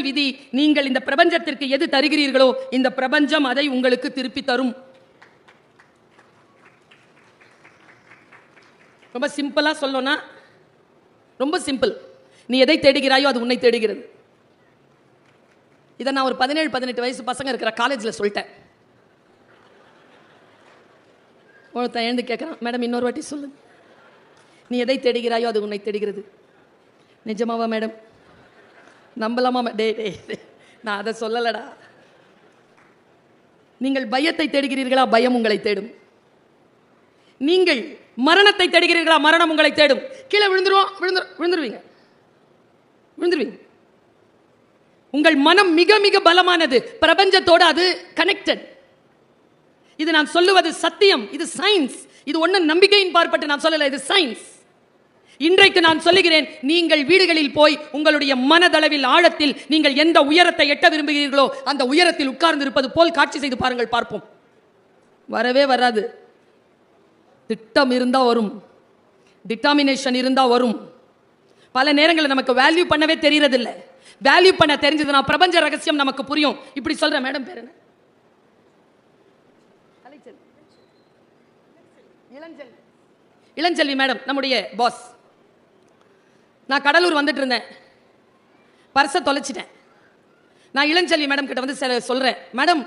விதி, நீங்கள் இந்த பிரபஞ்சத்திற்கு எது தருகிறீர்களோ இந்த பிரபஞ்சம் அதை உங்களுக்கு திருப்பி தரும். ரொம்ப சிம்பிளா சொல்லணும்னா, ரொம்ப சிம்பிள். நீ எதை தேடுகிறாயோ அது உன்னை தேடுகிறது. இதை நான் ஒரு 17-18 வயசு பசங்க இருக்கிற காலேஜில் சொல்லிட்டேன். ஒருத்தன் எழுந்து கேட்குறான், மேடம் இன்னொரு வாட்டி சொல்லு. நீ எதை தேடுகிறாயோ அது உன்னை தேடுகிறது. நிஜமாவா மேடம்? நம்பலாமா? டே டே நான் அதை சொல்லலடா. நீங்கள் பயத்தை தேடுகிறீர்களா? பயம் உங்களை தேடும். நீங்கள் மரணத்தை தேடுகிறீர்களா? மரணம் உங்களை தேடும். கீழே விழுந்துருவீங்க. உங்கள் மனம் மிக மிக பலமானது. பிரபஞ்சத்தோடு அது கனெக்டட். இது நான் சொல்லுவது சத்தியம். இது சயின்ஸ். இது ஒன்றும் நம்பிக்கையின் பார்ப்பட்டு நான் சொல்லல, இது சயின்ஸ். இன்றைக்கு நான் சொல்லுகிறேன், நீங்கள் வீடுகளில் போய் உங்களுடைய மனதளவில் ஆழத்தில் நீங்கள் எந்த உயரத்தை எட்ட விரும்புகிறீர்களோ அந்த உயரத்தில் உட்கார்ந்து இருப்பது போல் காட்சி செய்து பாருங்கள், பார்ப்போம். வரவே வராது. திட்டம் இருந்தா வரும், டிட்டர்மினேஷன் இருந்தா வரும். பல நேரங்களில் நமக்கு வேல்யூ பண்ணவே தெரியறதில்லை. வேல்யூ பண்ண தெரிஞ்சதுன்னா பிரபஞ்ச ரகசியம் நமக்கு புரியும். இப்படி சொல்ற மேடம் பேர் என்ன? இளஞ்செல்வி மேடம், நம்முடைய பாஸ். நான் கடலூர் வந்துட்டு இருந்தேன், பர்ஸை தொலைச்சிட்டேன். நான் இளஞ்செல்வி மேடம் கிட்ட வந்து சொல்றேன், மேடம்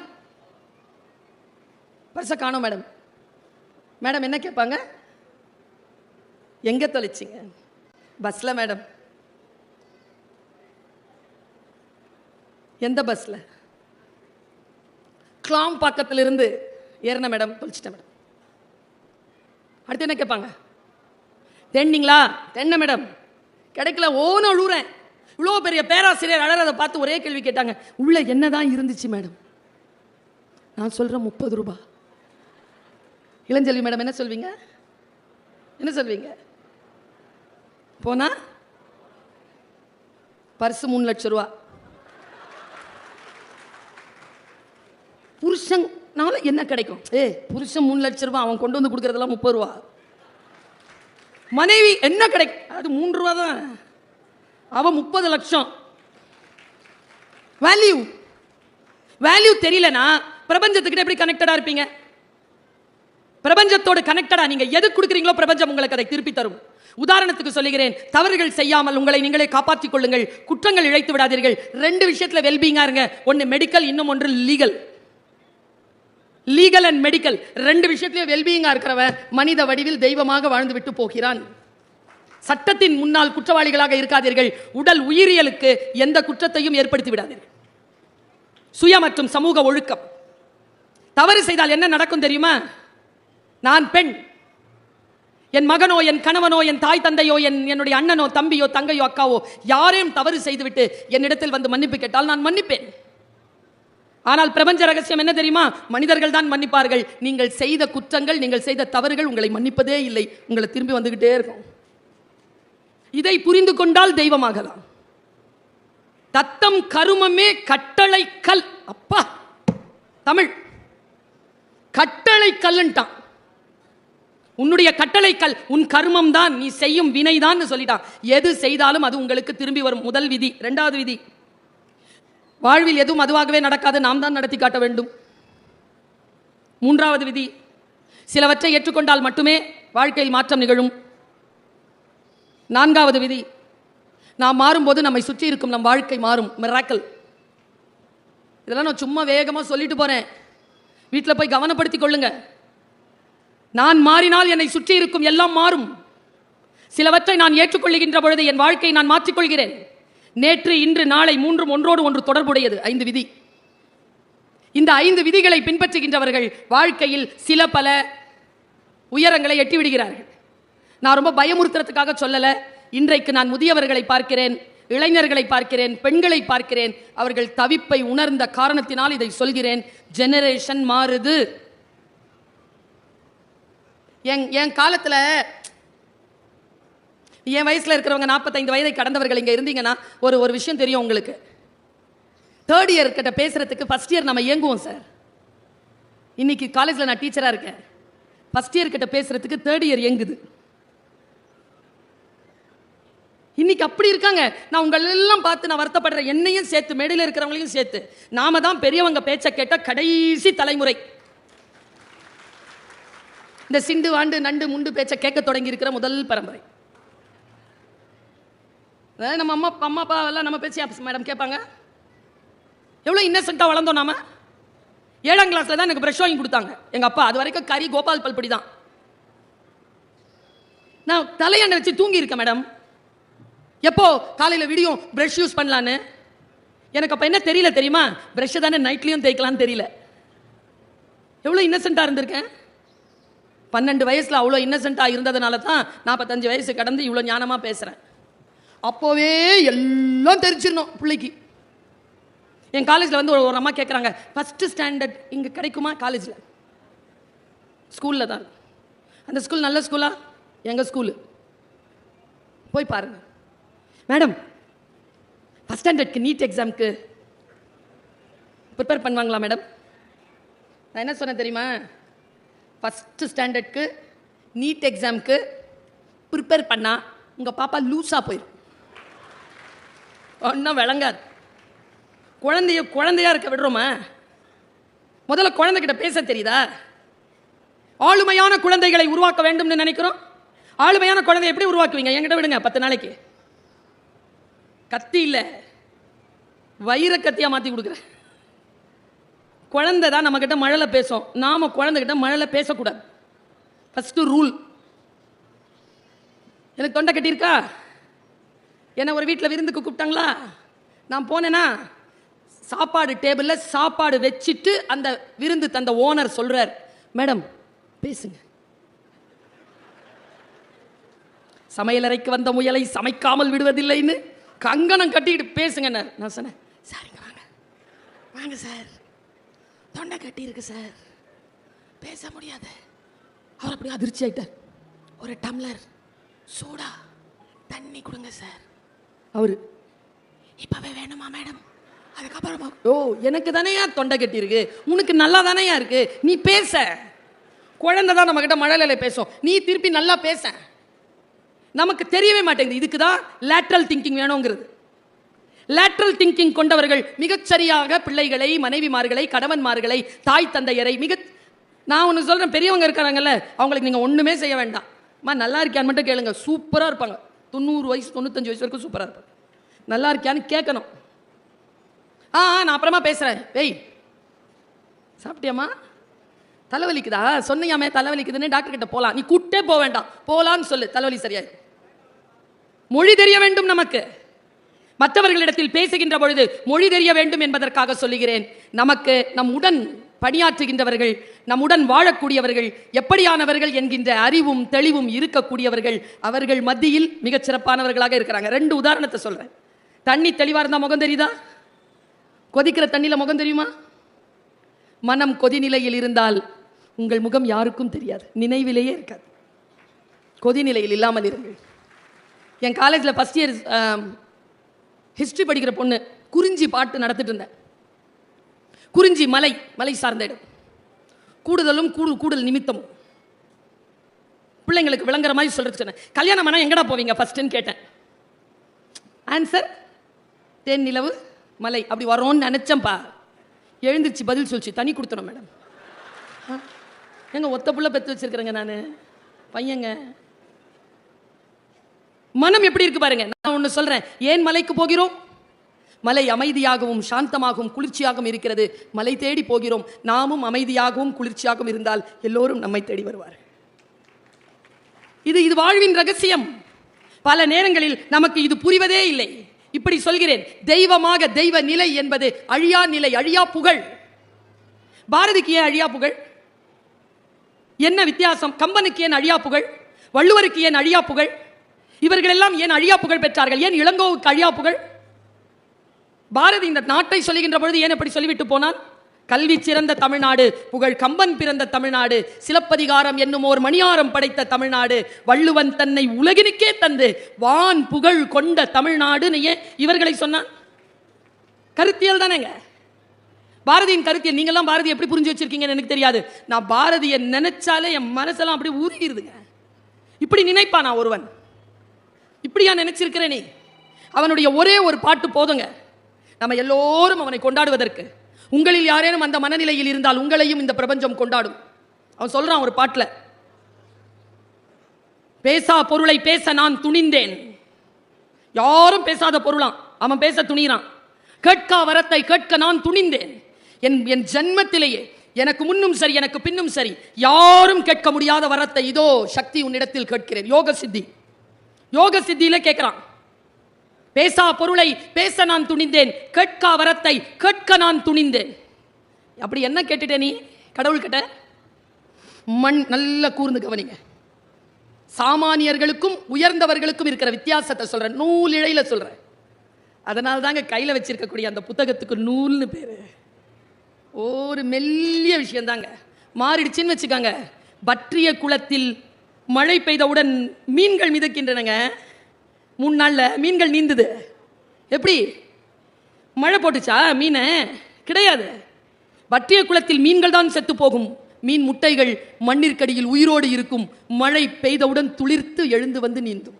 பர்ஸை காணோம் மேடம். மேடம் என்ன கேட்பாங்க? எங்க தொலைச்சிங்க? பஸ்ல மேடம். எந்த பஸ்ல? கிளாம் பக்கத்துல இருந்து ஏறின மேடம், தொலைச்சிட்டேன் மேடம். அடுத்து என்ன கேட்பாங்க? தேடினீங்களா? தேடின மேடம். கிடைக்கல. ஓன அழுறேன். இவ்வளோ பெரிய பேராசிரியர் அழறதை பார்த்து ஒரே கேள்வி கேட்டாங்க, உள்ள என்னதான் இருந்துச்சு மேடம்? நான் சொல்றேன் 30 ரூபாய். இளஞ்செல்வி மேடம் என்ன சொல்வீங்க? என்ன சொல்வீங்க? போனா பர்ஸ் 3 லட்சம் ரூபா. புருஷனால என்ன கிடைக்கும்? புருஷன் 3 லட்சம் ரூபாய், அவன் கொண்டு வந்து கொடுக்கறதெல்லாம் 30 ரூபா. மனைவி என்ன கிடைக்கும்? அது 3 ரூபா தான், அவன் 30 லட்சம். வேல்யூ தெரியலனா பிரபஞ்சத்துக்கிட்ட எப்படி கனெக்டடா இருப்பீங்க? பிரபஞ்சத்தோடு கனெக்டடா நீங்க எது கொடுக்குறீங்களோ பிரபஞ்சம் உங்களுக்கு அதை திருப்பி தரும். உதாரணத்துக்கு சொல்லுகிறேன், தவறுகள் செய்யாமல் உங்களை நீங்களே காப்பாற்றிக் கொள்ளுங்கள், குற்றங்கள் இழைத்து விடாதீர்கள். 2 விஷயத்துல வெல்பீயிங்கா இருங்க. ஒன்னு மெடிக்கல், இன்னும் ஒன்று லீகல் அண்ட் மெடிக்கல். 2 விஷயத்திலேயே வெல்பீயிங்கா இருக்கிறவன் மனித வடிவில் தெய்வமாக வாழ்ந்து விட்டு போகிறான். சட்டத்தின் முன்னால் குற்றவாளிகளாக இருக்காதீர்கள். உடல் உயிரியலுக்கு எந்த குற்றத்தையும் ஏற்படுத்தி விடாதீர்கள். சுய மற்றும் சமூக ஒழுக்கம். தவறு செய்தால் என்ன நடக்கும் தெரியுமா? நான் பெண், என் மகனோ என் கணவனோ என் தாய் தந்தையோ என்னுடைய அண்ணனோ தம்பியோ தங்கையோ அக்காவோ யாரையும் தவறு செய்துவிட்டு என்னிடத்தில் வந்து மன்னிப்பு கேட்டால் நான் மன்னிப்பேன். ஆனால் பிரபஞ்ச ரகசியம் என்ன தெரியுமா? மனிதர்கள் தான் மன்னிப்பார்கள். நீங்கள் செய்த குற்றங்கள், நீங்கள் செய்த தவறுகள் உங்களை மன்னிப்பதே இல்லை, உங்களை திரும்பி வந்துகிட்டே இருக்கும். இதை புரிந்து கொண்டால் தெய்வமாகலாம். தத்தம் கருமமே கட்டளை கல். அப்பா தமிழ் கட்டளை கல்லுன்ட்டான். உன்னுடைய கட்டளை கல் உன் கர்மம் தான், நீ செய்யும் வினைதான் சொல்லிட்டான். எது செய்தாலும் அது உங்களுக்கு திரும்பி வரும். முதல் விதி. 2வது விதி, வாழ்வில் எதுவும் அதுவாகவே நடக்காது, நாம் தான் நடத்தி காட்ட வேண்டும். 3வது விதி, சிலவற்றை ஏற்றுக்கொண்டால் மட்டுமே வாழ்க்கையில் மாற்றம் நிகழும். 4வது விதி, நாம் மாறும்போது நம்மை சுற்றி இருக்கும் நம் வாழ்க்கை மாறும். மிராக்கிள். இதெல்லாம் நான் சும்மா வேகமா சொல்லிட்டு போறேன், வீட்டில் போய் கவனப்படுத்திக் கொள்ளுங்க. நான் மாறினால் என்னை சுற்றி இருக்கும் எல்லாம் மாறும். சிலவற்றை நான் ஏற்றுக்கொள்ளுகின்ற பொழுது என் வாழ்க்கையை நான் மாற்றிக்கொள்கிறேன். நேற்று, இன்று, நாளை 3ம் ஒன்றோடு ஒன்று தொடர்புடையது. 5 விதி. இந்த 5 விதிகளை பின்பற்றுகின்றவர்கள் வாழ்க்கையில் சில பல உயரங்களை எட்டிவிடுகிறார்கள். நான் ரொம்ப பயமுறுத்துறதுக்காக சொல்லல. இன்றைக்கு நான் முதியவர்களை பார்க்கிறேன், இளைஞர்களை பார்க்கிறேன், பெண்களை பார்க்கிறேன். அவர்கள் தவிப்பை உணர்ந்த காரணத்தினால் இதை சொல்கிறேன். ஜெனரேஷன் மாறுது. என் காலத்தில், என் வயசுல இருக்கிறவங்க 45 வயதை கடந்தவர்கள் இங்க இருந்தீங்கன்னா ஒரு விஷயம் தெரியும் உங்களுக்கு. 3rd இயர் கிட்ட பேசுறதுக்கு ஃபர்ஸ்ட் இயர் நம்ம ஏங்குவோம் சார். இன்னைக்கு காலேஜில் நான் டீச்சராக இருக்கேன். ஃபர்ஸ்ட் இயர் கிட்ட பேசுறதுக்கு 3rd இயர் ஏங்குது. இன்னைக்கு அப்படி இருக்காங்க. நான் உங்கள் எல்லாம் பார்த்து நான் வருத்தப்படுறேன், என்னையும் சேர்த்து, மேடையில் இருக்கிறவங்களையும் சேர்த்து. நாம தான் பெரியவங்க பேச்ச கேட்ட கடைசி தலைமுறை. இந்த சிண்டு வாண்டு நண்டு முண்டு பேச்ச கேட்க தொடங்கி இருக்கிற முதல் பரம்பரை. நம்ம அம்மா அப்பா எல்லாம் நம்ம பேச்சு மேடம் கேட்பாங்க. எவ்வளோ இன்னசென்ட்டாக வளர்ந்தோம் நாம. 7ஆம் கிளாஸ்ல தான் எனக்கு ப்ரஷ் வாங்கி கொடுத்தாங்க எங்க அப்பா. அது வரைக்கும் கறி கோபால் பல்படி தான். நான் தலையண்டை வச்சு தூங்கி இருக்கேன் மேடம். எப்போ காலையில் விடியும் ப்ரஷ் யூஸ் பண்ணலான்னு. எனக்கு அப்போ என்ன தெரியல தெரியுமா? ப்ரஷ் தானே நைட்லையும் தேய்க்கலான்னு தெரியல. எவ்வளோ இன்னசென்ட்டாக இருந்திருக்கேன். 12 வயசில் அவ்வளோ இன்னசென்ட்டாக இருந்ததுனால தான் 45 வயசு கடந்து இவ்வளோ ஞானமாக பேசுகிறேன். அப்போவே எல்லாம் தெரிஞ்சிடணும் பிள்ளைக்கு. என் காலேஜில் வந்து ஒரு அம்மா கேட்குறாங்க, ஃபஸ்ட்டு ஸ்டாண்டர்ட் இங்கே கிடைக்குமா? காலேஜில் ஸ்கூலில் தான். அந்த ஸ்கூல் நல்ல ஸ்கூலா? எங்கள் ஸ்கூலு. போய் பாருங்கள் மேடம். ஃபஸ்ட் ஸ்டாண்டர்ட்க்கு நீட் எக்ஸாமுக்கு ப்ரிப்பேர் பண்ணுவாங்களா மேடம்? நான் என்ன சொன்னேன் தெரியுமா? ஃபஸ்ட்டு ஸ்டாண்டர்ட்க்கு நீட் எக்ஸாமுக்கு ப்ரிப்பேர் பண்ணால் உங்கள் பாப்பா லூஸாக போயிடும். ஒன்றும் விளங்காது. குழந்தையா இருக்க விடுறோமா? முதல்ல குழந்தைகிட்ட பேச தெரியுதா? ஆளுமையான குழந்தைகளை உருவாக்க வேண்டும்னு நினைக்கிறோம். ஆளுமையான குழந்தை எப்படி உருவாக்குவீங்க? என்கிட்ட விடுங்க 10 நாளைக்கு. கத்தி இல்லை, வயிற கத்தியா மாற்றி கொடுக்குறேன். குழந்தை தான் நம்ம கிட்ட மழலை பேசும். நாம குழந்தைகிட்ட மழலை பேசக்கூடாது. First rule. எனக்கு தொண்டை கட்டியிருக்கா? என்ன ஒரு வீட்டில் விருந்துக்கு கூப்பிட்டாங்களா? நான் போனேன்னா சாப்பாடு டேபிளில் சாப்பாடு வச்சுட்டு அந்த விருந்து தந்த ஓனர் சொல்றார், மேடம் பேசுங்க. சமையலறைக்கு வந்த முயலை சமைக்காமல் விடுவதில்லைன்னு கங்கணம் கட்டிட்டு பேசுங்க. நான் சொன்னேன், சரிங்க வாங்க வாங்க சார், தொண்டை கட்டி இருக்கு சார், பேச முடியாது. அவர் அப்படி அதிர்ச்சி ஆயிட்டார். ஒரு டம்ளர் சூடா தண்ணி கொடுங்க சார். அவரு இப்பவே வேணுமா மேடம்? அதுக்கப்புறமா ஓ எனக்கு தானேயா தொண்டை கட்டி இருக்கு, உனக்கு நல்லா தானேயா இருக்கு, நீ பேச. குழந்தை தான் நம்ம கிட்ட மழலையில பேசும், நீ திருப்பி நல்லா பேச. நமக்கு தெரியவே மாட்டேங்குது. இதுக்கு தான் லேட்ரல் திங்கிங் வேணுங்கிறது. லேட்ரல் திங்கிங் கொண்டவர்கள் மிகச்சரியாக பிள்ளைகளை, மனைவிமார்களை, கணவன்மார்களை, தாய் தந்தையரை நான் ஒன்று சொல்கிறேன், பெரியவங்க இருக்காங்கல்ல, அவங்களுக்கு நீங்கள் ஒன்றுமே செய்ய வேண்டாம். நல்லா இருக்கியான்னு மட்டும் கேளுங்க, சூப்பராக இருப்பாங்க. 90 வயசு 95 வயசு வரைக்கும் சூப்பராக இருப்பாங்க. நல்லா இருக்கியான்னு கேட்கணும். நான் அப்புறமா பேசுகிறேன். வெய், சாப்பிட்டியாம்மா? தலைவலிக்குதா? சொன்னியாமே தலைவலிக்குதுன்னு டாக்டர் கிட்ட போகலாம். நீ கூட்டே போக வேண்டாம், போகலான்னு சொல்லு, தலைவலி சரியாய். மொழி தெரிய வேண்டும் நமக்கு. மற்றவர்களிடத்தில் பேசுகின்ற பொழுது மொழி தெரிய வேண்டும் என்பதற்காக சொல்லுகிறேன். நமக்கு நம்முடன் பணியாற்றுகின்றவர்கள், நம்முடன் வாழக்கூடியவர்கள் எப்படியானவர்கள் என்கின்ற அறிவும் தெளிவும் இருக்கக்கூடியவர்கள் அவர்கள் மத்தியில் மிகச் சிறப்பானவர்களாக இருக்கிறாங்க. 2 உதாரணத்தை சொல்றேன். தண்ணி தெளிவா இருந்தா முகம் தெரியுதா? கொதிக்கிற தண்ணியில முகம் தெரியுமா? மனம் கொதிநிலையில் இருந்தால் உங்கள் முகம் யாருக்கும் தெரியாது, நினைவிலேயே இருக்காது. கொதிநிலையில் இல்லாமல் இருங்கள். என் காலேஜில் ஃபஸ்ட் இயர் ஹிஸ்ட்ரி படிக்கிற பொண்ணு குறிஞ்சி பாட்டு நடத்திட்டு இருந்தேன். குறிஞ்சி மலை சார்ந்த இடம். கூடுதலும் கூடுதல் நிமித்தமும் பிள்ளைங்களுக்கு விளங்குற மாதிரி சொல்றது சொன்னேன். கல்யாணம் ஆனால் எங்கடா போவீங்க ஃபர்ஸ்ட்னு கேட்டேன். ஆன்சர் தேன் நிலவு மலை அப்படி வரோன்னு நினைச்சேன்ப்பா. எழுந்திருச்சு பதில் சொல்லிச்சு, தனி கொடுத்தணும் மேடம். எங்க ஒத்த புள்ள பெற்று வச்சிருக்கிறேங்க நான், பையங்க. மனம் எப்படி இருக்கு பாருங்க. நான் ஒன்று சொல்றேன், ஏன் மலைக்கு போகிறோம்? மலை அமைதியாகவும் சாந்தமாகவும் குளிர்ச்சியாகவும் இருக்கிறது. மலை தேடி போகிறோம். நாமும் அமைதியாகவும் குளிர்ச்சியாகவும் இருந்தால் எல்லோரும் நம்மை தேடி வருவார். இது வாழ்வின் ரகசியம். பல நேரங்களில் நமக்கு இது புரிவதே இல்லை. இப்படி சொல்கிறேன், தெய்வமாக தெய்வ நிலை என்பது அழியா நிலை, அழியா புகழ். பாரதிக்கு ஏன் அழியா புகழ்? என்ன வித்தியாசம்? கம்பனுக்கு ஏன் அழியா புகழ்? வள்ளுவருக்கு ஏன் அழியா புகழ்? இவர்கள் எல்லாம் ஏன் அழியா புகழ் பெற்றார்கள்? ஏன் இளங்கோவுக்கு அழியா புகழ்? பாரதி இந்த நாட்டை சொல்லுகின்ற பொழுது ஏன் எப்படி சொல்லிவிட்டு போனான்? கல்வி சிறந்த தமிழ்நாடு, புகழ் கம்பன் பிறந்த தமிழ்நாடு, சிலப்பதிகாரம் என்னும் ஓர் மணியாரம் படைத்த தமிழ்நாடு, வள்ளுவன் தன்னை உலகினுக்கே தந்து வான் புகழ் கொண்ட தமிழ்நாடு ஏன் இவர்களை சொன்னான்? கருத்தியல் தானேங்க பாரதியின் கருத்தியல். நீங்கெல்லாம் பாரதி எப்படி புரிஞ்சு வச்சிருக்கீங்கன்னு எனக்கு தெரியாது. நான் பாரதியை நினைச்சாலே என் மனசெல்லாம் அப்படி உருகிருதுங்க. இப்படி நினைப்பானா ஒருவன்? இப்படி இப்படியா நினைச்சிருக்கிற நீ? அவனுடைய ஒரே ஒரு பாட்டு போதுங்க நம்ம எல்லோரும் அவனை கொண்டாடுவதற்கு. உங்களில் யாரேனும் அந்த மனநிலையில் இருந்தால் உங்களையும் இந்த பிரபஞ்சம் கொண்டாடும். அவன் சொல்றான் ஒரு பாட்டுல, பேசா பொருளை பேச நான் துணிந்தேன். யாரும் பேசாத பொருளாம் அவன் பேச துணிறான். கேட்கா வரத்தை கேட்க நான் துணிந்தேன். என் ஜன்மத்திலேயே எனக்கு முன்னும் சரி எனக்கு பின்னும் சரி யாரும் கேட்க முடியாத வரத்தை இதோ சக்தி உன்னிடத்தில் கேட்கிறேன். யோக சித்தியில கேட்கிறான். பேசா பொருளை பேச நான் துணிந்தேன், கேட்கா வரத்தை கேட்க நான் துணிந்தேன். அப்படி என்ன கேட்டுட்டே நீ கடவுள் கிட்ட? மண் நல்ல கூர்ந்து கவனிங்க. சாமானியர்களுக்கும் உயர்ந்தவர்களுக்கும் இருக்கிற வித்தியாசத்தை சொல்றேன், நூல் இழையில சொல்றேன். அதனால தாங்க கையில வச்சிருக்கக்கூடிய அந்த புத்தகத்துக்கு நூல்னு பேரு. ஒரு மெல்லிய விஷயம் தாங்க. மாறிடுச்சுன்னு வச்சுக்காங்க. பற்றிய குளத்தில் மழை பெய்தவுடன் மீன்கள் மிதக்கின்றனங்க. 3 நாள்ல மீன்கள் நீந்துது. எப்படி? மழை போட்டுச்சா மீன்? கிடையாது. பற்றிய குளத்தில் மீன்கள் தான் செத்து போகும். மீன் முட்டைகள் மண்ணிற்கடியில் உயிரோடு இருக்கும். மழை பெய்தவுடன் துளிர்த்து எழுந்து வந்து நீந்தும்.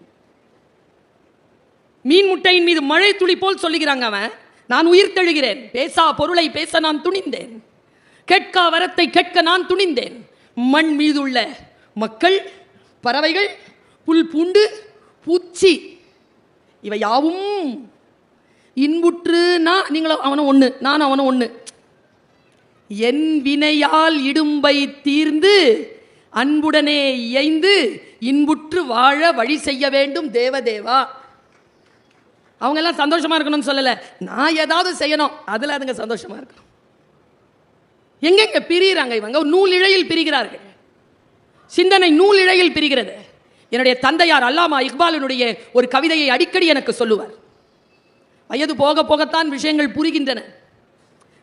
மீன் முட்டையின் மீது மழை துளி போல் சொல்லுகிறாங்க அவன். நான் உயிர் தெழுகிறேன். பேசா பொருளை பேச நான் துணிந்தேன், கேட்கா வரத்தை கேட்க நான் துணிந்தேன். மண் மீதுள்ள மக்கள், பறவைகள், புல் பூண்டு, பூச்சி இவை யாவும் இன்புற்று. நான் நீங்களும் அவனும் ஒண்ணு, நான் அவனும் ஒண்ணு. என் வினையால் இடும்பை தீர்ந்து அன்புடனே இயைந்து இன்புற்று வாழ வழி செய்ய வேண்டும் தேவதேவா. அவங்க எல்லாம் சந்தோஷமா இருக்கணும்னு சொல்லல, நான் ஏதாவது செய்யணும், அதுல அதுங்க சந்தோஷமா இருக்கணும். எங்கெங்க பிரிகிறாங்க இவங்க? நூல் இழையில் பிரிகிறார்கள். சிந்தனை நூல் இழையில் பிரிகிறது. என்னுடைய தந்தையார் அல்லாமா இக்பாலினுடைய ஒரு கவிதையை அடிக்கடி எனக்கு சொல்லுவார். வயது போக போகத்தான் விஷயங்கள் புரிகின்றன.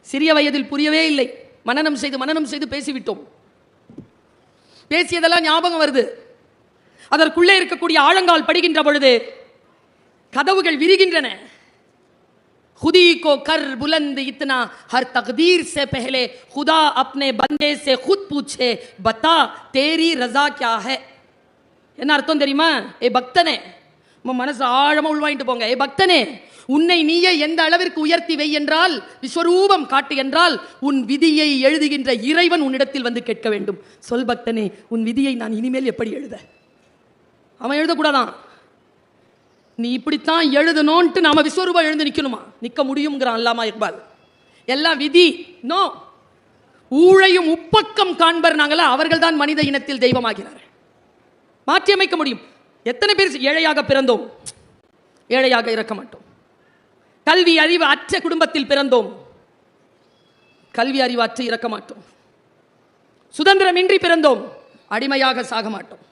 சிறிய வயதில் புரியவே இல்லை. மனனம் செய்து பேசிவிட்டோம். பேசியதெல்லாம் ஞாபகம் வருது. அதற்குள்ளே இருக்கக்கூடிய ஆழங்கால் படுகின்ற பொழுது கதவுகள் விரிகின்றன. खुदी को कर बुलंद इतना हर तकदीर से पहले खुदा अपने बंदे से खुद पूछे बता तेरी रजा क्या है. என்ன அர்த்தம் தெரியுமா? ஏ பக்தனே, மனசு ஆழமா உள்வாங்கிட்டு போங்க. ஏ பக்தனே, உன்னை நீயே எந்த அளவிற்கு உயர்த்தி வை என்றால், விஸ்வரூபம் காட்டு என்றால், உன் விதியை எழுதுகின்ற இறைவன் உன்னிடத்தில் வந்து கேட்க வேண்டும். சொல் பக்தனே, உன் விதியை நான் இனிமேல் எப்படி எழுத? அவன் எழுதக்கூடாதான். நீ இப்படித்தான் எழுதணும்ட்டு நாம விஸ்வரூபம் எழுந்து நிக்கணுமா? நிக்க முடியுங்கிறான் அல்லாமா இக்பால். எல்லாம் விதி. நோ, ஊழையும் உப்பக்கம் காண்பர் நாங்களா, அவர்கள் தான் மனித இனத்தில் தெய்வமாகிறார்கள். மாற்றி அமைக்க முடியும். எத்தனை பேர் ஏழையாக பிறந்தோம், ஏழையாக இருக்க மாட்டோம். கல்வி அறிவு அற்ற குடும்பத்தில் பிறந்தோம், கல்வி அறிவு அற்று இறக்க மாட்டோம். சுதந்திரமின்றி பிறந்தோம், அடிமையாக சாக மாட்டோம்.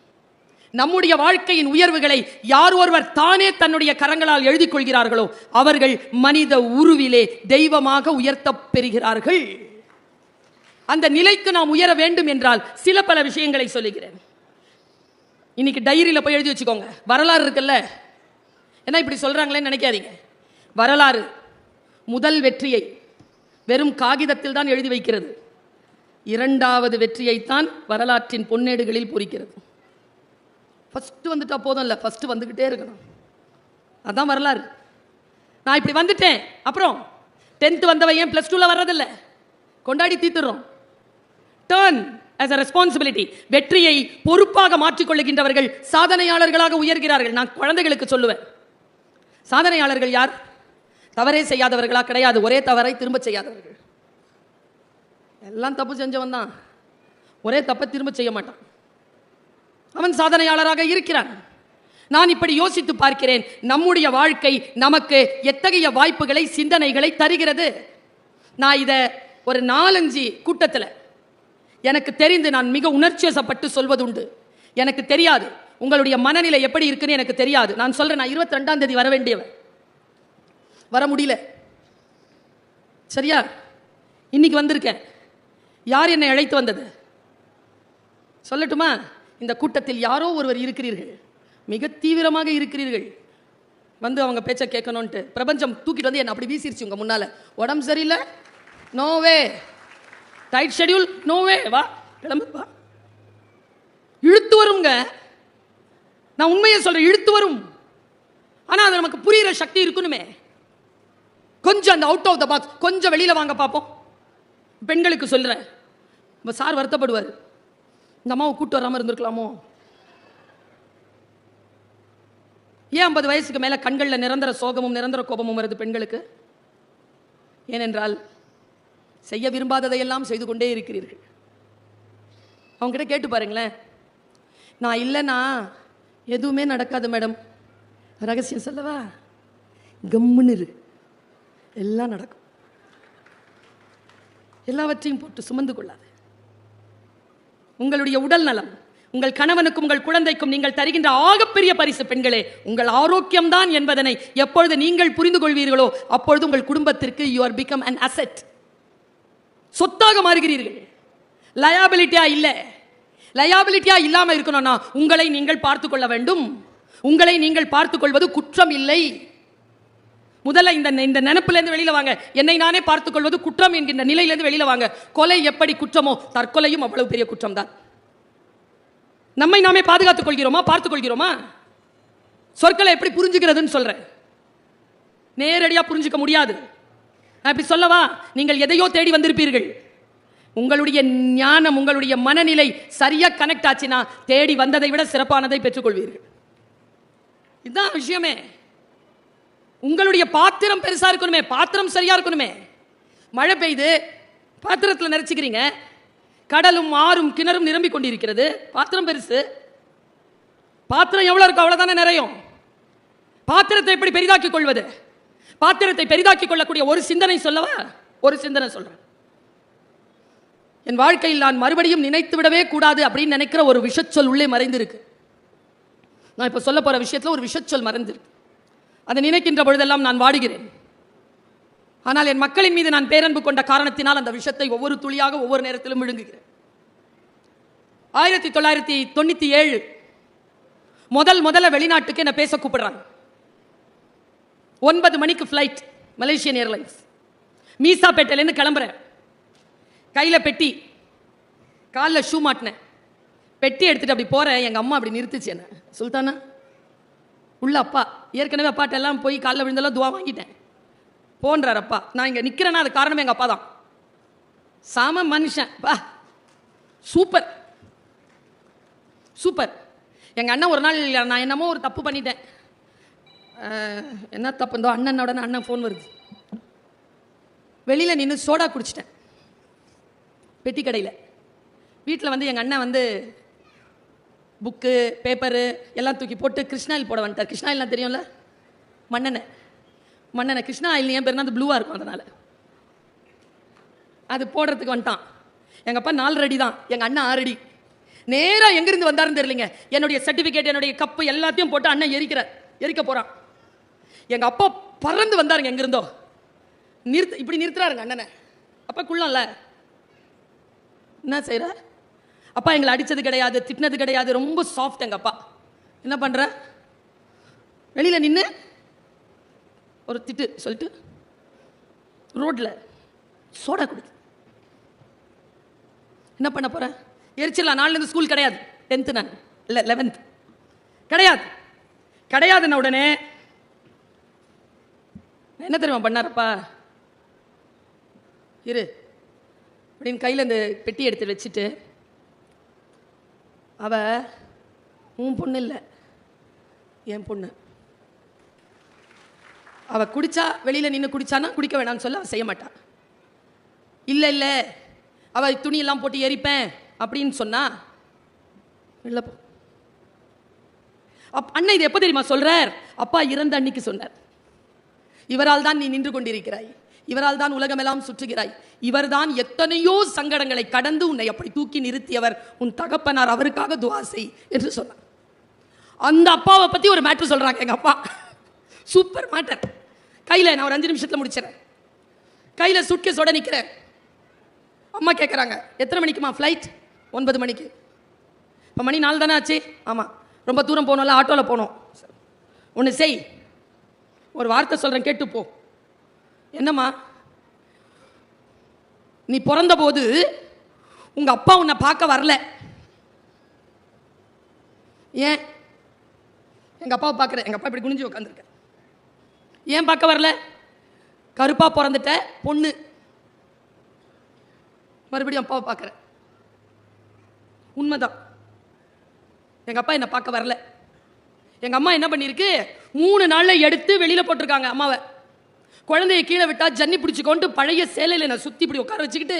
நம்முடைய வாழ்க்கையின் உயர்வுகளை யார் ஒருவர் தானே தன்னுடைய கரங்களால் எழுதி கொள்கிறார்களோ அவர்கள் மனித உருவிலே தெய்வமாக உயர்த்த பெறுகிறார்கள். அந்த நிலைக்கு நாம் உயர வேண்டும் என்றால் சில பல விஷயங்களை சொல்லுகிறேன். இன்னைக்கு டைரியில போய் எழுதி வச்சுக்கோங்க. வரலாறு இருக்குல்ல, என்ன இப்படி சொல்றாங்களேன்னு நினைக்காதீங்க. வரலாறு முதல் வெற்றியை வெறும் காகிதத்தில் தான் எழுதி வைக்கிறது. 2வது வெற்றியைத்தான் வரலாற்றின் பொன்னேடுகளில் பொறிக்கிறது. ஃபர்ஸ்ட் வந்துட்டா போதும் இல்லை, ஃபர்ஸ்ட் வந்துகிட்டே இருக்கணும். அதான் வரலாறு. நான் இப்படி வந்துட்டேன், அப்புறம் 10th வந்தவன் ஏன் +2ல வர்றதில்லை? கொண்டாடி தீத்துறோம். Turn as a responsibility. வெற்றியை பொறுப்பாக மாற்றிக்கொள்ளுகின்றவர்கள் சாதனையாளர்களாக உயர்கிறார்கள். நான் குழந்தைகளுக்கு சொல்லுவேன், சாதனையாளர்கள் யார்? தவறே செய்யாதவர்களா? கிடையாது. ஒரே தவறை திரும்ப செய்யாதவர்கள். எல்லாம் தப்பு செஞ்சவன் தான், ஒரே தப்பை திரும்ப செய்ய மாட்டான். அவன் சாதனையாளராக இருக்கிறான். நான் இப்படி யோசித்து பார்க்கிறேன், நம்முடைய வாழ்க்கை நமக்கு எத்தகைய வாய்ப்புகளை, சிந்தனைகளை தருகிறது. நான் இதை ஒரு 4-5 கூட்டத்தில் எனக்கு தெரிந்து நான் மிக உணர்ச்சிவசப்பட்டு சொல்வதுண்டு. எனக்கு தெரியாது உங்களுடைய மனநிலை எப்படி இருக்குன்னு எனக்கு தெரியாது. நான் சொல்றேன், நான் 22ஆம் தேதி வர வேண்டியவன், வர முடியல. சரியா? இன்னைக்கு வந்திருக்கேன். யார் என்னை அழைத்து வந்தது சொல்லட்டுமா? இந்த கூட்டத்தில் யாரோ ஒருவர் இருக்கிறீர்கள், மிக தீவிரமாக இருக்கிறீர்கள். வந்து அவங்க பேச்சை கேட்கணும்ட்டு பிரபஞ்சம் தூக்கிட்டு வந்து என்ன அப்படி வீசிருச்சு உங்க முன்னால. உடம்பு சரியில்லை, நோவே. Tight schedule, நோவே. வா, கிளம்பு, வா. இழுத்து வருங்க. நான் உண்மையை சொல்றேன், இழுத்து வரும். ஆனா அது நமக்கு புரியுற சக்தி இருக்கணுமே. கொஞ்சம் அந்த அவுட் ஆஃப் த பாக்ஸ், கொஞ்சம் வெளியில வாங்க பார்ப்போம். பெண்களுக்கு சொல்றேன், சார் வருத்தப்படுவார், இந்த அம்மாவை கூட்டு வராம இருந்திருக்கலாமோ. ஏன் 50 வயசுக்கு மேல கண்கள்ல நிரந்தர சோகமும் நிரந்தர கோபமும் வருது பெண்களுக்கு? ஏனென்றால் செய்ய விரும்பாததையெல்லாம் செய்து கொண்டே இருக்கிறீர்கள். அவங்க கிட்ட கேட்டு பாருங்களேன், நான் இல்லைன்னா எதுவுமே நடக்காது மேடம். ரகசியம் சொல்லவா? கம்முன்னு இரு, எல்லாம் நடக்கும். எல்லாவற்றையும் போட்டு சுமந்து கொள்ளாது. உங்களுடைய உடல் நலம், உங்கள் கணவனுக்கும் உங்கள் குழந்தைக்கும் நீங்கள் தருகின்ற ஆகப்பெரிய பரிசு பெண்களே உங்கள் ஆரோக்கியம்தான் என்பதனை எப்பொழுது நீங்கள் புரிந்து கொள்வீர்களோ அப்பொழுது உங்கள் குடும்பத்திற்கு you are become an asset. சொத்தாக மாறுகிறீர்கள். லயபிலிட்டியா இல்ல. லயபிலிட்டியா இல்லாம இருக்கணும்னா உங்களை நீங்கள் பார்த்துக் கொள்ள வேண்டும். உங்களை நீங்கள் பார்த்துக் கொள்வது குற்றம் இல்லை. முதல்ல இந்த நினைப்பிலிருந்து வெளியில வாங்க. என்னை நானே பார்த்துக் கொள்வது குற்றம் என்கின்ற நிலையிலிருந்து வெளியில வாங்க. கொலை எப்படி குற்றமோ தற்கொலையும் அவ்வளவு பெரிய குற்றம் தான். நம்மை நாமே பாதுகாத்துக் கொள்கிறோமா? பார்த்துக் கொள்கிறோமா? சொற்களை எப்படி புரிஞ்சுக்கிறதுன்னு சொல்றேன். நேரடியா புரிஞ்சுக்க முடியாது. நான் இப்படி சொல்லவா? நீங்கள் எதையோ தேடி வந்திருப்பீர்கள். உங்களுடைய ஞானம், உங்களுடைய மனநிலை சரியா கனெக்ட் ஆச்சுன்னா தேடி வந்ததை விட சிறப்பானதை பெற்றுக்கொள்வீர்கள். இதுதான் விஷயமே. உங்களுடைய பாத்திரம் பெருசா இருக்கணுமே, பாத்திரம் சரியா இருக்கணுமே. மழை பெய்து பாத்திரத்தில் நிறைச்சிக்கிறீங்க, கடலும் ஆறும் கிணறும் நிரம்பி கொண்டிருக்கிறது, பாத்திரம் பெருசு. பாத்திரம் எவ்வளவு இருக்கும் அவ்வளவுதானே நிறையும். பாத்திரத்தை எப்படி பெரிதாக்கிக் கொள்வது? பாத்திரத்தை பெரிதாக்கிக் கொள்ளக்கூடிய ஒரு சிந்தனை சொல்லவா? ஒரு சிந்தனை சொல்றேன். என் வாழ்க்கையில் நான் மறுபடியும் நினைத்து விடவே கூடாது அப்படின்னு நினைக்கிற ஒரு விஷச்சொல் உள்ளே மறைந்திருக்கு. நான் இப்ப சொல்ல போற விஷயத்துல ஒரு விஷச்சொல் மறைந்திருக்கு. அதை நினைக்கின்ற பொழுதெல்லாம் நான் வாடுகிறேன். ஆனால் என் மக்களின் மீது நான் பேரன்பு கொண்ட காரணத்தினால் அந்த விஷயத்தை ஒவ்வொரு துளியாக ஒவ்வொரு நேரத்திலும் விழுங்குகிறேன். 1997 முதல்ல வெளிநாட்டுக்கு என்ன பேச கூப்பிடுறாங்க. 9 மணிக்கு ஃப்ளைட், மலேசியன் ஏர்லைன்ஸ். மீசாப்பேட்டையிலேருந்து கிளம்புறேன். கையில பெட்டி, காலில் ஷூ மாட்டினேன். பெட்டி எடுத்துட்டு அப்படி போறேன். எங்க அம்மா அப்படி நிறுத்துச்சு என்ன. சுல்தானா உள்ள அப்பா, ஏற்கனவே அப்பாட்ட எல்லாம் போய் காலில் விழுந்தெல்லாம் துவா வாங்கிட்டேன். போன்றார் அப்பா. நான் இங்க நிக்கிறேன்னா அது காரணம் எங்க அப்பா தான். சாம மனுஷன், சூப்பர் சூப்பர். எங்க அண்ணன் ஒரு நாள், நான் என்னமோ ஒரு தப்பு பண்ணிட்டேன். என்ன தப்பு இருந்தோ, அண்ணனோட அண்ணன் ஃபோன் வருது. வெளியில நின்று சோடா குடிச்சிட்டேன் பெட்டி கடையில். வீட்டில் வந்து எங்கள் அண்ணன் வந்து புக்கு பேப்பரு எல்லாம் தூக்கி போட்டு கிருஷ்ணாயில் போட வந்துட்டார். கிருஷ்ணாயில்னா தெரியும்ல, மண்ணெண்ணெய். கிருஷ்ணா ஆயில் என் பேர் அது ப்ளூவாக இருக்கும், அதனால் அது போடுறதுக்கு வந்துட்டான். எங்கள் அப்பா 4 அடி தான், எங்கள் அண்ணன் 6 அடி. நேராக எங்கிருந்து வந்தாருன்னு தெரியலிங்க. என்னுடைய சர்டிஃபிகேட், என்னுடைய கப்பு எல்லாத்தையும் போட்டு அண்ணன் எரிக்க போகிறான். எங்கள் அப்பா பறந்து வந்தாருங்க எங்கிருந்தோ. இப்படி நிறுத்துறாருங்க அண்ணனை. அப்பா குள்ளம்ல என்ன செய்யற? அப்பா எங்களை அடித்தது கிடையாது, திட்டினது கிடையாது, ரொம்ப சாஃப்ட் எங்கள் அப்பா. என்ன பண்ணுற? வெளியில் நின்று ஒரு திட்டு சொல்லிட்டு ரோட்டில் சோடா குடி. என்ன பண்ண போற? எரிச்சிடலாம். நாளிலேருந்து ஸ்கூல் கிடையாது. 10th நான் இல்லை 11th கிடையாதுன்ன உடனே என்ன தெரியுமா பண்ணாரப்பா? இரு அப்படின்னு கையில் இந்த பெட்டி எடுத்து வச்சுட்டு, அவ உன் பொண்ணு இல்லை, என் பொண்ணு. அவ குடிச்சா, வெளியில் நின்று குடிச்சானா குடிக்க வேணாம்னு சொல்ல அவ செய்ய மாட்டா. இல்லை அவ துணியெல்லாம் போட்டு எரிப்பேன் அப்படின்னு சொன்னா இல்லை. அண்ணன் இது எப்போ தெரியுமா சொல்றார்? அப்பா இறந்த அன்னைக்கு சொன்னார். இவரால் தான் நீ நின்று கொண்டிருக்கிறாய், இவரால் தான் உலகமெல்லாம் சுற்றுகிறாய், இவர்தான் எத்தனையோ சங்கடங்களை கடந்து உன்னை அப்படி தூக்கி நிறுத்தியவர், உன் தகப்பனார், அவருக்காக துவா செய் என்று சொன்னார். அந்த அப்பாவை பத்தி ஒரு மேட்டர் சொல்றாங்க எங்க அப்பா. Super matter. கையில நான் ஒரு 5 நிமிஷத்துல முடிச்சிடறேன். கையில சூட்கேஸோட நிக்கிறேன். அம்மா கேட்குறாங்க, எத்தனை மணிக்குமா ஃப்ளைட்? 9 மணிக்கு. இப்போ மணி 4 தானே ஆச்சு? ஆமாம். ரொம்ப தூரம் போகணும்ல, ஆட்டோவில் போகணும். ஒன்று செய், ஒரு வார்த்தை சொல்கிறேன் கேட்டுப்போ. என்னம்மா? நீ பிறந்த போது உங்கள் அப்பா உன்னை பார்க்க வரல. ஏன்? எங்கள் அப்பாவை பார்க்குறேன். எங்கள் அப்பா இப்படி குனிஞ்சு உட்காந்துருக்க. ஏன் பார்க்க வரல? கருப்பா பிறந்துட்ட பொண்ணு, மறுபடியும் அப்பாவை பார்க்குறேன். உண்மைதான், எங்கள் அப்பா என்னை பார்க்க வரல. எங்கள் அம்மா என்ன பண்ணியிருக்கு, 3 நாளில் எடுத்து வெளியில் போட்டிருக்காங்க அம்மாவை. குழந்தைய கீழே விட்டா ஜன்னி பிடிச்சிக்கொண்டு பழைய சேலையில் என்னை சுற்றி இப்படி உட்கார வச்சுக்கிட்டு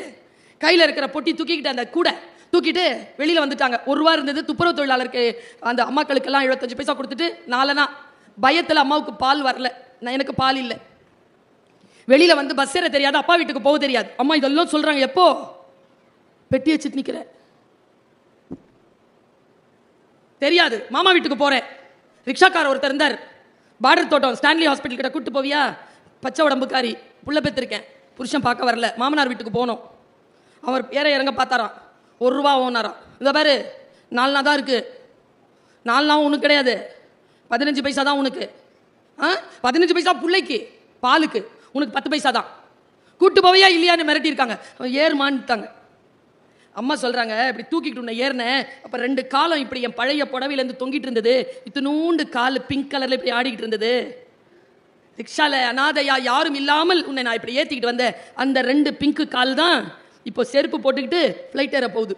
கையில் இருக்கிற பொட்டி தூக்கிக்கிட்டு அந்த கூடை தூக்கிட்டு வெளியில் வந்துட்டாங்க. 1 ரூபா இருந்தது. துப்புரவு தொழிலாளருக்கு அந்த அம்மாக்களுக்கெல்லாம் 75 பைசா கொடுத்துட்டு 4 பயத்தில் அம்மாவுக்கு பால் வரல, எனக்கு பால் இல்லை. வெளியில் வந்து பஸ் ஏற தெரியாது, அப்பா வீட்டுக்கு போக தெரியாது. அம்மா இதெல்லாம் சொல்கிறாங்க. எப்போ பெட்டி வச்சுட்டு நிற்கிறேன், தெரியாது. மாமா வீட்டுக்கு போகிறேன். ரிக்ஷாக்கார ஒருத்தர் இருந்தார், பார்டர் தோட்டம் ஸ்டான்லி ஹாஸ்பிட்டல் கிட்ட கூப்பிட்டு போவியா, பச்சை உடம்புக்காரி, புள்ள பெற்றிருக்கேன், புருஷன் பார்க்க வரல, மாமனார் வீட்டுக்கு போனோம். அவர் ஏற இறங்க பார்த்தாராம், 1 ரூபா ஓனாராம். இந்த பாரு 4 தான் இருக்குது, 4 உனக்கு கிடையாது, 15 பைசா தான் உனக்கு. 15 பைசா பிள்ளைக்கு பாலுக்கு, உனக்கு 10 பைசா தான். கூப்பிட்டு போவையா இல்லையான்னு மிரட்டியிருக்காங்க. ஏறுமான்ட்டாங்க. அம்மா சொல்கிறாங்க, இப்படி தூக்கிட்டு உன்னை ஏறினேன், அப்போ 2 காலம் இப்படி என் பழைய புடவையிலேருந்து தொங்கிட்டு இருந்தது, இத்தினூண்டு கால் பிங்க் கலரில் இப்படி ஆடிக்கிட்டு இருந்தது. ரிக்ஷாவில் அனாதையா யாரும் இல்லாமல் உன்னை நான் இப்படி ஏற்றிக்கிட்டு வந்தேன். அந்த 2 பிங்க்கு கால் தான் இப்போ செருப்பு போட்டுக்கிட்டு ஃப்ளைட் ஏற போகுது.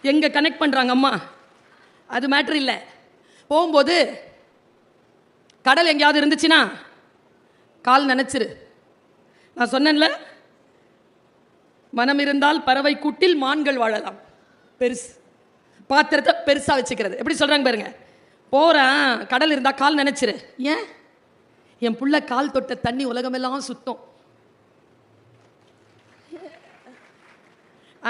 எங்கே கனெக்ட் பண்ணுறாங்க அம்மா, அது மேட்ரு இல்லை. போகும்போது கடல் எங்கேயாவது இருந்துச்சுன்னா கால் நினச்சிரு. நான் சொன்னேன்ல, மனம் இருந்தால் பறவை கூட்டில் மான்கள் வாழலாம். பெருசு பாத்திரத்தை பெருசாக வச்சுக்கிறது. எப்படி சொல்கிறாங்க பாருங்க. போகிறேன், கடல் இருந்தால் கால் நினச்சிரு. ஏன்? என் புள்ள கால் தொட்ட தண்ணி உலகமெல்லாம் சுத்தம்.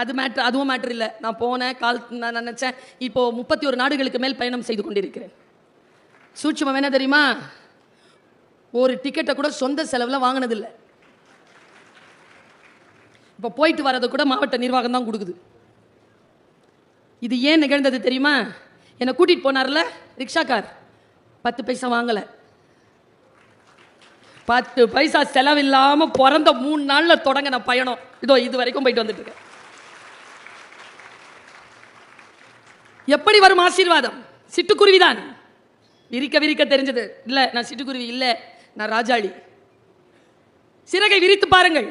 அது மேட்ரு, அதுவும் மேட்ரு இல்லை. நான் போனேன், கால் நான் நினச்சேன். இப்போது 31 நாடுகளுக்கு மேல் பயணம் செய்து கொண்டிருக்கிறேன். சூட்சுமம் என்ன தெரியுமா, ஒரு டிக்கெட்டை கூட சொந்த செலவில் வாங்கினதில்லை. இப்போ போயிட்டு வர்றது கூட மாவட்ட நிர்வாகம் தான் கொடுக்குது. இது ஏன் நிகழ்ந்தது தெரியுமா? என்னை கூட்டிகிட்டு போனார்ல ரிக்ஷாக்கார், 10 பைசா வாங்கலை. 10 பைசா செலவில்லாமல் பிறந்த 3 நாளில் தொடங்கின பயணம் இதோ இது வரைக்கும் போயிட்டு வந்துட்டு இருக்கேன். எப்படி வரும் ஆசீர்வாதம்? சிட்டுக்குருவிதான். விரிக்க விரிக்க தெரிஞ்சது இல்லை, நான் சிட்டுக்குருவி இல்லை, நான் ராஜாளி. சிறகை விரித்து பாருங்கள்,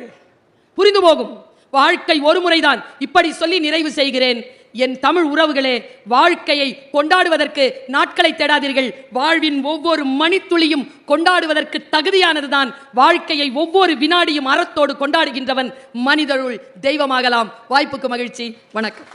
புரிந்து போகும். வாழ்க்கை ஒரு முறைதான். இப்படி சொல்லி நிறைவு செய்கிறேன். என் தமிழ் உறவுகளே, வாழ்க்கையை கொண்டாடுவதற்கு நாட்களை தேடாதீர்கள். வாழ்வின் ஒவ்வொரு மணித்துளியும் கொண்டாடுவதற்கு தகுதியானதுதான். வாழ்க்கையை ஒவ்வொரு வினாடியும் அறத்தோடு கொண்டாடுகின்றவன் மனிதருள் தெய்வமாகலாம். வாய்ப்புக்கு மகிழ்ச்சி. வணக்கம்.